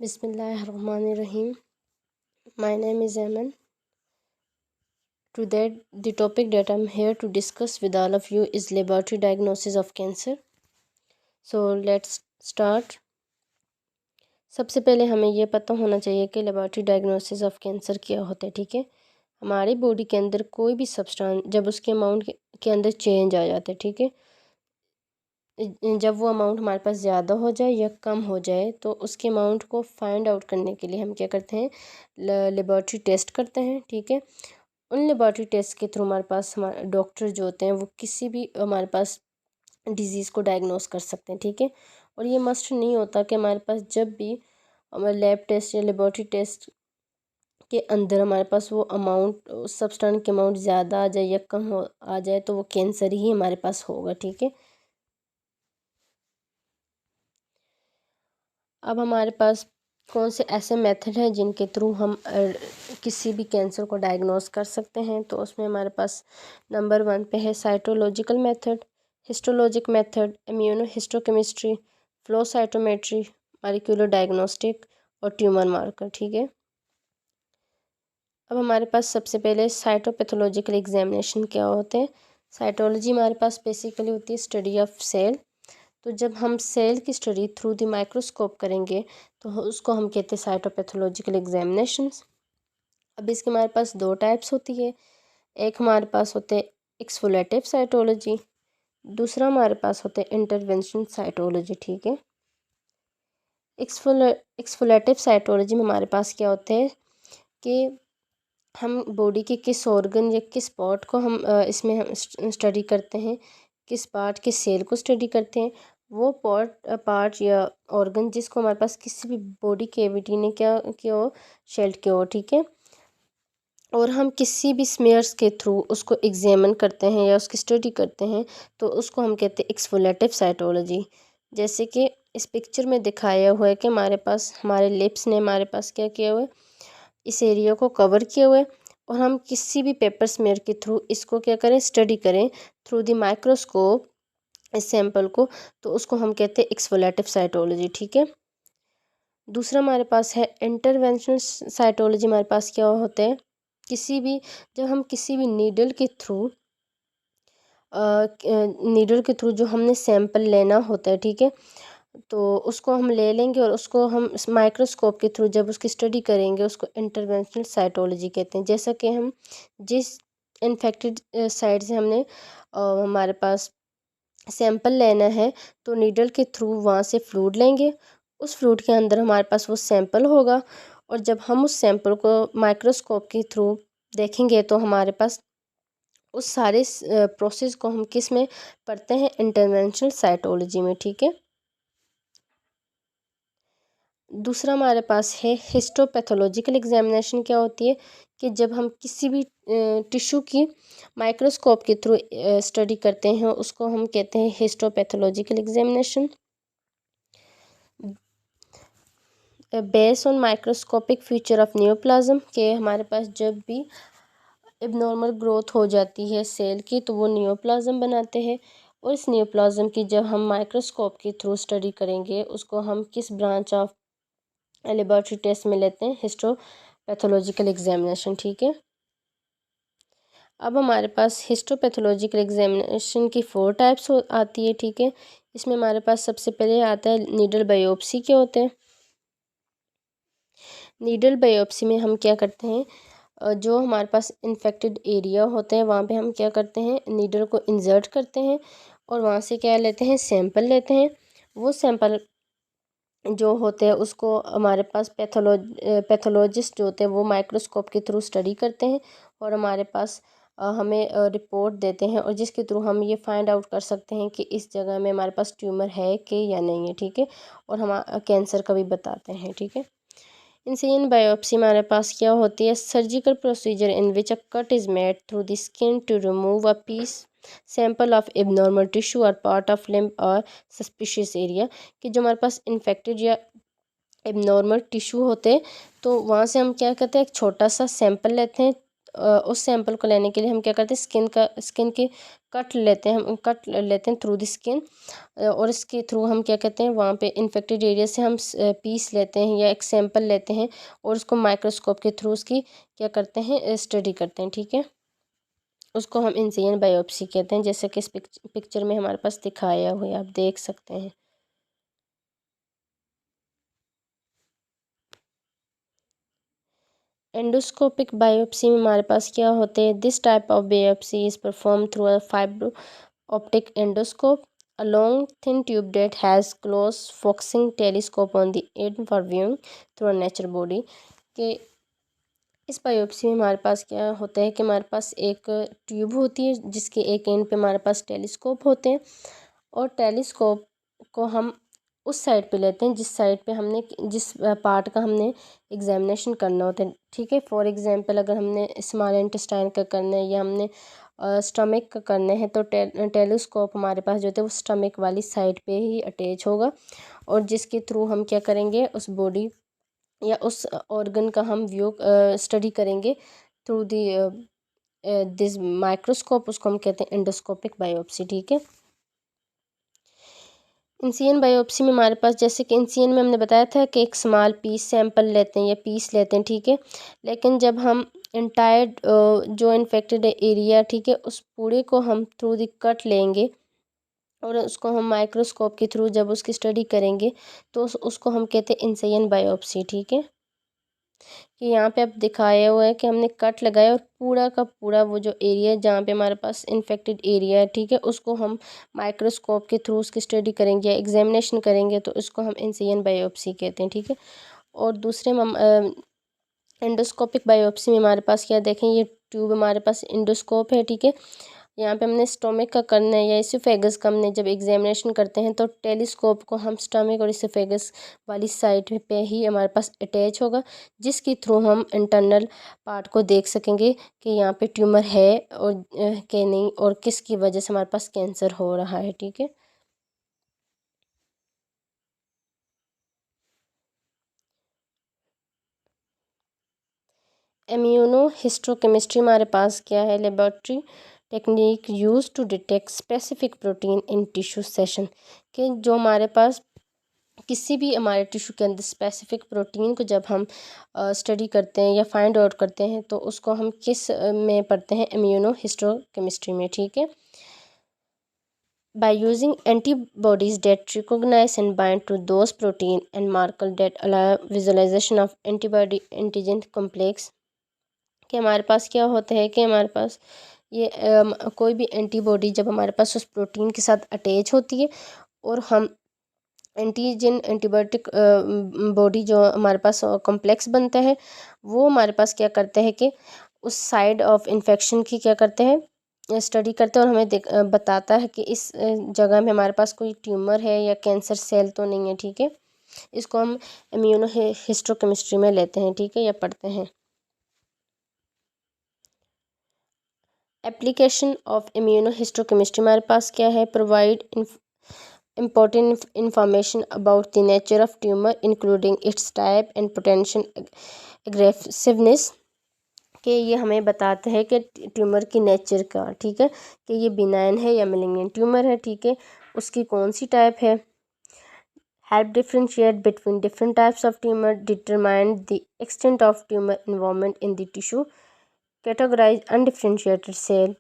Bismillahirrahmanirrahim. My name is Aman. Today, the topic that I'm here to discuss with all of you is laboratory diagnosis of cancer. So let's start. सबसे पहले हमें ये पता होना चाहिए कि laboratory diagnosis of cancer क्या होता है। ठीक है, हमारी बॉडी के अंदर कोई भी सब्सटेंस जब उसके अमाउंट के अंदर चेंज आ जाता है, ठीक है, जब वो अमाउंट हमारे पास ज़्यादा हो जाए या कम हो जाए तो उसके अमाउंट को फाइंड आउट करने के लिए हम क्या करते हैं, लेबॉरेटरी टेस्ट करते हैं। ठीक है, उन लेबॉरेटरी टेस्ट के थ्रू हमारे पास हमारे डॉक्टर जो होते हैं वो किसी भी हमारे पास डिजीज़ को डायग्नोस कर सकते हैं। ठीक है, और ये मस्ट नहीं होता कि हमारे पास जब भी हमारे लैब टेस्ट या लेबॉरेटरी टेस्ट के अंदर हमारे पास वो अमाउंट उस सब्सटेंस के अमाउंट ज़्यादा आ जाए या कम हो आ जाए तो वो कैंसर ही हमारे पास होगा। ठीक है, अब हमारे पास कौन से ऐसे मेथड हैं जिनके थ्रू हम किसी भी कैंसर को डायग्नोस कर सकते हैं। तो उसमें हमारे पास नंबर 1 पे है cytological method, histologic method, immunohistochemistry, flow cytometry, molecular diagnostic और ट्यूमर मार्कर। ठीक है, अब हमारे पास सबसे पहले साइटोपैथोलॉजिकल एग्जामिनेशन क्या होते हैं। साइटोलॉजी हमारे पास बेसिकली होती है स्टडी ऑफ सेल। तो जब हम सेल की स्टडी थ्रू द माइक्रोस्कोप करेंगे तो उसको हम कहते हैं साइटोपैथोलॉजिकल एग्जामिनेशंस। अब इसके हमारे पास दो टाइप्स होती है, एक हमारे पास होते हैं एक्सफोलेटिव साइटोलॉजी, दूसरा हमारे पास होते हैं इंटरवेंशन साइटोलॉजी। ठीक है, एक्सफोलेटिव साइटोलॉजी में हमारे पास क्या होते हैं कि हम बॉडी के किस ऑर्गन या किस पार्ट को हम इसमें हम स्टडी करते हैं, किस पार्ट के सेल को स्टडी करते हैं, वो पार्ट या ऑर्गन जिसको हमारे पास किसी भी बॉडी कैविटी ने क्या किया हो, शेल्ड किया हो। ठीक है, और हम किसी भी स्मेयर्स के थ्रू उसको एग्जामिन करते हैं या उसकी स्टडी करते हैं तो उसको हम कहते हैं एक्सफोलेटिव साइटोलॉजी। जैसे कि इस पिक्चर में दिखाया हुआ है कि हमारे पास हमारे लिप्स ने हमारे पास क्या किया हुआ है, इस एरिया को कवर किया हुआ है, और हम किसी भी पेपर स्मेयर के थ्रू इसको क्या करें, स्टडी करें थ्रू द माइक्रोस्कोप इस सैंपल को, तो उसको हम कहते हैं एक्सफोलेटिव साइटोलॉजी। ठीक है, दूसरा हमारे पास है इंटरवेंशनल साइटोलॉजी। हमारे पास क्या होता है, जब हम किसी भी नीडल के थ्रू जो हमने सैंपल लेना होता है, ठीक है, तो उसको हम ले लेंगे और उसको हम माइक्रोस्कोप के थ्रू जब उसकी स्टडी करेंगे उसको इंटरवेंशनल साइटोलॉजी कहते हैं। जैसा कि हम जिस इन्फेक्टेड साइड से हमने हमारे पास सैंपल लेना है तो नीडल के थ्रू वहाँ से फ्लूइड लेंगे, उस फ्लूइड के अंदर हमारे पास वो सैंपल होगा, और जब हम उस सैंपल को माइक्रोस्कोप के थ्रू देखेंगे तो हमारे पास उस सारे प्रोसेस को हम किस में पढ़ते हैं, इंटरवेंशनल साइटोलॉजी में। ठीक है, दूसरा हमारे पास है हिस्टोपैथोलॉजिकल एग्जामिनेशन। क्या होती है कि जब हम किसी भी टिश्यू की माइक्रोस्कोप के थ्रू स्टडी करते हैं उसको हम कहते हैं histopathological examination. Based on microscopic feature of neoplasm के हमारे पास जब भी एबनॉर्मल ग्रोथ हो जाती है सेल की तो वो नियोप्लाज्म बनाते हैं, और इस नियोप्लाज्म की जब हम माइक्रोस्कोप के थ्रू स्टडी करेंगे उसको हम किस ब्रांच ऑफ लेबॉरेटरी टेस्ट में लेते हैं, हिस्टोपैथोलॉजिकल एग्जामिनेशन। ठीक है, अब हमारे पास हिस्टोपैथोलॉजिकल एग्जामिनेशन की 4 टाइप्स आती है। ठीक है, इसमें हमारे पास सबसे पहले आता है नीडल बायोप्सी। क्या होते हैं, नीडल बायोप्सी में हम क्या करते हैं, जो हमारे पास इन्फेक्टेड एरिया होते हैं वहाँ पे हम क्या करते हैं, नीडल को इंसर्ट करते हैं और वहाँ से क्या लेते हैं, सैंपल लेते हैं। वो सैंपल जो होते हैं उसको हमारे पास पैथोलॉजिस्ट जो होते हैं वो माइक्रोस्कोप के थ्रू स्टडी करते हैं और हमारे पास हमें रिपोर्ट देते हैं, और जिसके थ्रू हम ये फाइंड आउट कर सकते हैं कि इस जगह में हमारे पास ट्यूमर है कि या नहीं है। ठीक है, और हम कैंसर का भी बताते हैं। ठीक है, इंसिजन बायोप्सी हमारे पास क्या होती है, surgical procedure in which a cut is made through the skin to remove a piece sample of abnormal tissue और पार्ट ऑफ लिम्ब और सस्पिशियस एरिया। कि जो हमारे पास इन्फेक्टेड या एबनॉर्मल टिश्यू होते हैं तो वहाँ से हम क्या करते हैं, एक छोटा सा सैंपल लेते हैं उस सैंपल को लेने के लिए हम क्या करते हैं, स्किन के कट लेते हैं, हम कट लेते हैं थ्रू द स्किन, और इसके थ्रू हम क्या कहते हैं, वहाँ पे इन्फेक्टेड एरिया से हम पीस लेते हैं या एक सैंपल लेते हैं और उसको माइक्रोस्कोप के थ्रू उसकी क्या करते हैं, स्टडी करते हैं। ठीक है, उसको हम इंसिजन बायोप्सी कहते हैं, जैसे कि इस पिक्चर में हमारे पास दिखाया हुआ है, आप देख सकते हैं। एंडोस्कोपिक बायोप्सी में हमारे पास क्या होते हैं, this type of biopsy is perform through a fibro optic endoscope, a long thin tube that has close focusing telescope on the end for viewing through a natural body। कि इस biopsy में हमारे पास क्या होता है कि हमारे पास एक ट्यूब होती है जिसके एक एंड पे हमारे पास टेलीस्कोप होते हैं, और टेलीस्कोप को हम उस साइड पे लेते हैं जिस साइड पे हमने, जिस पार्ट का हमने एग्जामिनेशन करना होता है। ठीक है, फॉर एग्जांपल अगर हमने स्मॉल इंटेस्टाइन का करना है या हमने स्टमक का करना है तो टेलीस्कोप हमारे पास जो होता है वो स्टमक वाली साइड पे ही अटैच होगा, और जिसके थ्रू हम क्या करेंगे, उस बॉडी या उस ऑर्गन का हम व्यू स्टडी करेंगे थ्रू दिस माइक्रोस्कोप, उसको हम कहते हैं एंडोस्कोपिक बायोप्सी। ठीक है, इंसिजन बायोप्सी में हमारे पास, जैसे कि इंसिजन में हमने बताया था कि एक स्मॉल पीस सैंपल लेते हैं या पीस लेते हैं। ठीक है, लेकिन जब हम इंटायर जो इन्फेक्टेड एरिया, ठीक है, उस पूरे को हम थ्रू द कट लेंगे और उसको हम माइक्रोस्कोप के थ्रू जब उसकी स्टडी करेंगे तो उसको हम कहते हैं इंसिजन बायोप्सी। ठीक है, कि यहाँ पे अब दिखाया हुआ है कि हमने कट लगाया और पूरा का पूरा वो जो एरिया जहाँ पे हमारे पास इन्फेक्टेड एरिया है, ठीक है, उसको हम माइक्रोस्कोप के थ्रू उसकी स्टडी करेंगे या एग्जामिनेशन करेंगे तो इसको हम इंसिजन बायोप्सी कहते हैं। ठीक है, और दूसरे में हम एंडोस्कोपिक बायोप्सी में हमारे पास क्या देखें, ये ट्यूब हमारे पास एंडोस्कोप है। ठीक है, यहाँ पे हमने स्टोमक का करना है या इसोफेगस का, हमने जब एग्जामिनेशन करते हैं तो टेलीस्कोप को हम स्टोमक और इसोफेगस वाली साइड पे ही हमारे पास अटैच होगा, जिसके थ्रू हम इंटरनल पार्ट को देख सकेंगे कि यहाँ पे ट्यूमर है और कि नहीं, और किसकी वजह से हमारे पास कैंसर हो रहा है। ठीक है, इम्यूनो हिस्टोकेमिस्ट्री हमारे पास क्या है, laboratory technique use to detect specific protein in tissue section, कि जो हमारे पास किसी भी हमारे टिश्यू के अंदर स्पेसिफिक प्रोटीन को जब हम स्टडी करते हैं या फाइंड आउट करते हैं तो उसको हम किस में पढ़ते हैं, इम्यूनो हिस्टोकेमिस्ट्री में। ठीक है, by using antibodies that recognize and bind to those protein and marker that allow visualization of antibody antigen complex, कि हमारे पास क्या होता है कि हमारे पास ये कोई भी एंटीबॉडी जब हमारे पास उस प्रोटीन के साथ अटैच होती है और हम एंटीबायोटिक बॉडी जो हमारे पास कॉम्प्लेक्स बनता है, वो हमारे पास क्या करते हैं कि उस साइड ऑफ इन्फेक्शन की क्या करते हैं, स्टडी करते हैं और हमें बताता है कि इस जगह में हमारे पास कोई ट्यूमर है या कैंसर सेल तो नहीं है। ठीक है, इसको हम इम्यूनो हिस्टोकेमिस्ट्री में लेते हैं। ठीक है, या पढ़ते हैं। एप्लीकेशन ऑफ इम्यूनो हिस्टोकेमिस्ट्री हमारे पास क्या है, provide important information about the nature of tumor including its type and potential aggressiveness, कि ये हमें बताता है कि ट्यूमर की नेचर का, ठीक है, कि ये बिनाइन है या मेलिग्नेंट ट्यूमर है। ठीक है, उसकी कौन सी टाइप है, help differentiate between different types of tumor, determine the extent of tumor involvement in the tissue, categorize undifferentiated cell,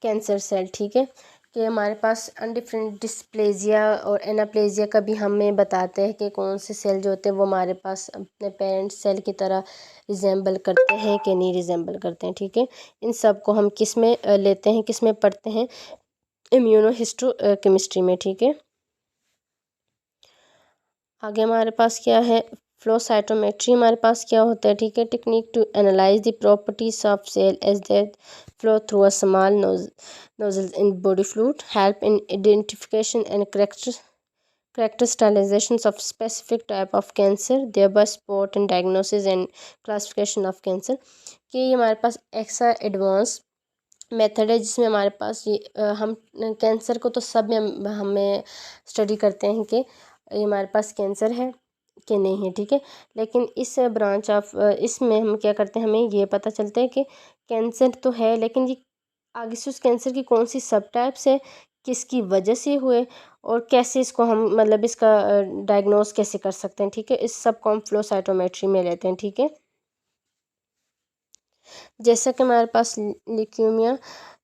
cancer cell. ठीक है, कि हमारे पास अनडिफरेंट डिस्प्लेजिया और एनाप्लेजिया का भी हमें बताते हैं कि कौन से सेल जो होते हैं वो हमारे पास अपने पेरेंट सेल की तरह रिजेंबल करते हैं कि नहीं रिजेंबल करते हैं। ठीक है, इन सब को हम किस में लेते हैं, किस में पढ़ते हैं, इम्यूनो हिस्टो केमिस्ट्री में। ठीक है, आगे हमारे पास क्या है, फ्लो साइटोमेट्री हमारे पास क्या होता है। ठीक है, technique to analyse the properties of cell as they flow through a small nozzles in body fluid, help in identification and characterizations of specific type of cancer, thereby support in diagnosis and classification of cancer, कि ये हमारे पास ऐसा advance method है जिसमें हमारे पास ये हम cancer को तो सब में हमें स्टडी करते हैं कि ये हमारे पास कैंसर है, कि नहीं है, ठीक है। लेकिन इस ब्रांच ऑफ इसमें हम क्या करते हैं, हमें ये पता चलता है कि कैंसर तो है, लेकिन ये आगे से उस कैंसर की कौन सी सब टाइप्स है, किसकी वजह से हुए, और कैसे इसको हम मतलब इसका डायग्नोस कैसे कर सकते हैं, ठीक है। इस सब को हम फ्लो साइटोमेट्री में लेते हैं, ठीक है। जैसा कि हमारे पास ल्यूकेमिया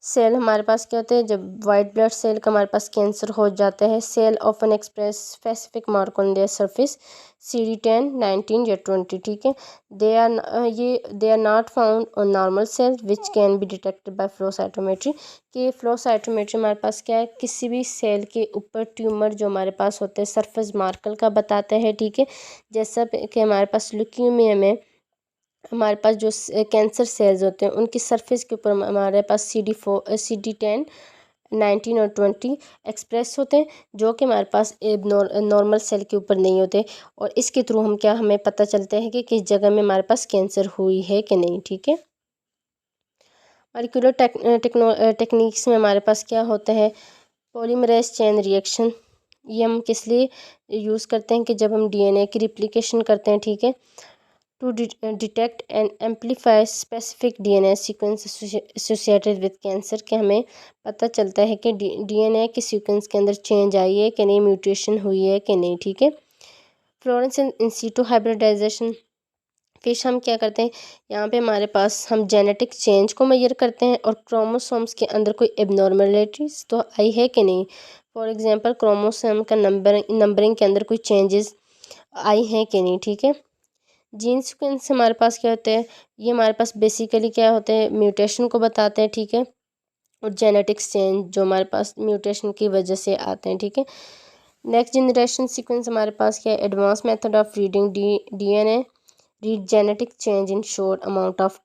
सेल हमारे पास क्या होते हैं, जब वाइट ब्लड सेल का हमारे पास कैंसर हो जाता है, cell often express specific mark on their surface CD10, 19 या 20, ठीक है। They are not found on normal cell which can be detected by flow cytometry. कि फ्लो साइटोमेट्री हमारे पास क्या है, किसी भी सेल के ऊपर ट्यूमर जो हमारे पास होते हैं सरफेस मार्कर का बताता है, ठीक है। जैसा कि हमारे पास ल्यूकेमिया में हमारे पास जो कैंसर सेल्स होते हैं उनकी सरफेस के ऊपर हमारे पास CD10, 19 और 20 एक्सप्रेस होते हैं, जो कि हमारे पास नॉर्मल सेल के ऊपर नहीं होते। और इसके थ्रू हम क्या हमें पता चलता है कि किस जगह में हमारे पास कैंसर हुई है कि नहीं, ठीक है। मॉलिक्यूलर टेक्निक्स में हमारे पास क्या होता है, पॉलीमरेज चेन रिएक्शन। ये हम किस लिए यूज़ करते हैं कि जब हम DNA की रिप्लिकेशन करते हैं, ठीक है, to detect and amplify specific DNA sequence associated with cancer, के हमें पता चलता है कि DNA के सीक्वेंस के अंदर चेंज आई है कि नहीं, म्यूटेशन हुई है कि नहीं, ठीक है। Fluorescence in situ hybridisation. फिर हम क्या करते हैं, यहाँ पे हमारे पास हम जेनेटिक चेंज को मेजर करते हैं और क्रोमोसोम्स के अंदर कोई एबनॉर्मेलिटीज तो आई है कि नहीं। फॉर एग्जांपल क्रोमोसोम का नंबरिंग के अंदर कोई चेंजेस आई हैं कि नहीं, ठीक है। जीन सीक्वेंस हमारे पास क्या होते हैं, ये हमारे पास बेसिकली क्या होते हैं, म्यूटेशन को बताते हैं, ठीक है। और जेनेटिक्स चेंज जो हमारे पास म्यूटेशन की वजह से आते हैं, ठीक है। नेक्स्ट जनरेशन सीक्वेंस हमारे पास क्या है, advance method of reading DNA, read genetic change in short amount of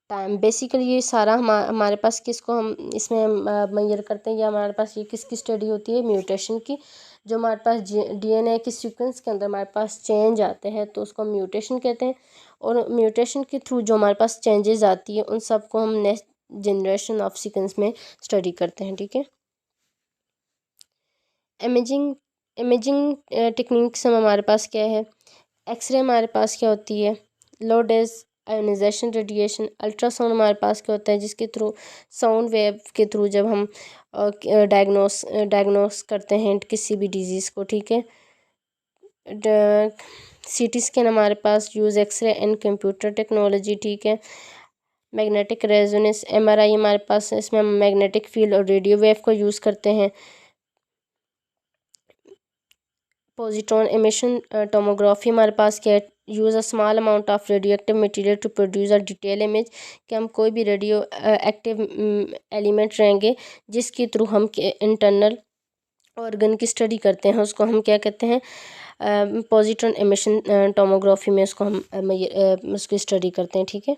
time. Basically ये सारा हमारे पास किसको हम इसमें मेजर करते हैं, या हमारे पास ये किसकी स्टडी होती है, म्यूटेशन की। जो हमारे पास DNA के सीक्वेंस के अंदर हमारे पास चेंज आते हैं तो उसको हम म्यूटेशन कहते हैं। और म्यूटेशन के थ्रू जो हमारे पास चेंजेस आती है उन सब को हम नेक्स्ट जनरेशन ऑफ सीक्वेंस में स्टडी करते हैं, ठीक है। इमेजिंग इमेजिंग टेक्निक्स में हमारे पास क्या है, एक्सरे हमारे पास क्या होती है, लो डेज आयोनाइजेशन रेडिएशन। अल्ट्रासाउंड हमारे पास क्या होता है, जिसके थ्रू साउंड वेव के थ्रू जब हम डायग्नोस करते हैं किसी भी डिजीज़ को, ठीक है। CT स्कैन हमारे पास use X ray and computer technology, ठीक है। मैग्नेटिक रेजोनेंस MRI हमारे पास है, इसमें हम मैग्नेटिक फील्ड और रेडियो वेव को यूज़ करते हैं। पॉजिट्रॉन एमिशन टोमोग्राफी हमारे पास क्या है, use a small amount of radioactive material to produce a detail image. कि हम कोई भी रेडियो एक्टिव एलिमेंट रहेंगे जिसके थ्रू हम इंटरनल ऑर्गन की स्टडी करते हैं, उसको हम क्या कहते हैं, पॉजिट्रॉन एमिशन टोमोग्राफी में उसको हम उसकी स्टडी करते हैं, ठीक है।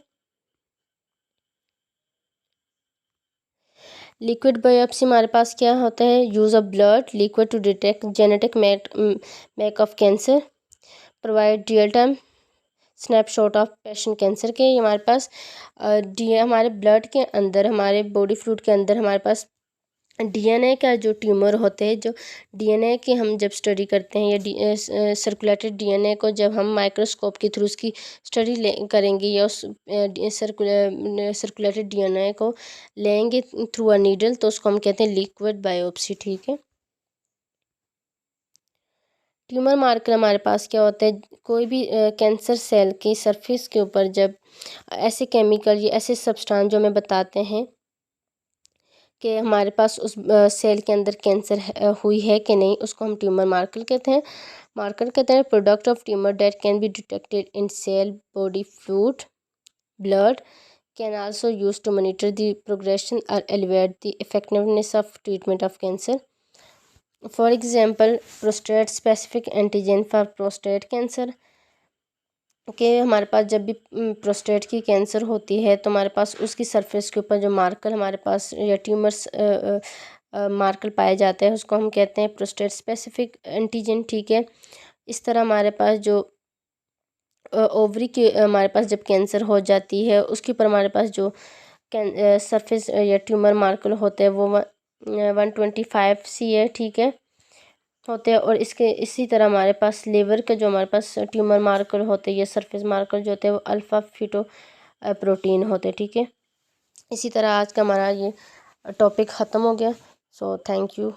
लिक्विड बायोप्सी हमारे पास क्या होता है, use of blood liquid to detect genetic make of cancer, provide real time snapshot of patient cancer के। हमारे पास हमारे ब्लड के अंदर, हमारे बॉडी फ्लूइड के अंदर हमारे पास DNA का जो ट्यूमर होते हैं, जो DNA की हम जब स्टडी करते हैं, या सर्कुलेटेड DNA को जब हम माइक्रोस्कोप के थ्रू उसकी स्टडी करेंगे, या उस सर्कुलेटेड DNA को लेंगे थ्रू अ नीडल, तो उसको हम कहते हैं लिक्विड बायोप्सी, ठीक है। ट्यूमर मार्कर हमारे पास क्या होता है, कोई भी कैंसर सेल की सरफेस के ऊपर जब ऐसे केमिकल या ऐसे सब्सटेंस जो हमें बताते हैं कि हमारे पास उस सेल के अंदर कैंसर हुई है कि नहीं, उसको हम ट्यूमर मार्कर कहते हैं। Product of tumour that can be detected in cell body fluid blood, can also use to monitor the progression और elevate the effectiveness of treatment of cancer. For example prostate specific antigen for prostate cancer. कि हमारे पास जब भी prostate की cancer होती है तो हमारे पास उसकी सरफेस के ऊपर जो मार्कर हमारे पास या ट्यूमर्स मार्कर पाए जाते हैं उसको हम कहते हैं प्रोस्टेट स्पेसिफिक एंटीजन, ठीक है। इस तरह हमारे पास जो ओवरी की हमारे पास जब कैंसर हो जाती है उसके ऊपर हमारे पास जो सरफेस या ट्यूमर मार्कर होते हैं वो 125C है, ठीक है। होते हैं। और इसके इसी तरह हमारे पास लीवर के जो हमारे पास ट्यूमर मार्कर होते हैं या सरफेस मार्कर जो होते हैं वो अल्फ़ा फीटो प्रोटीन होते हैं, ठीक है। इसी तरह आज का हमारा ये टॉपिक ख़त्म हो गया। So thank you.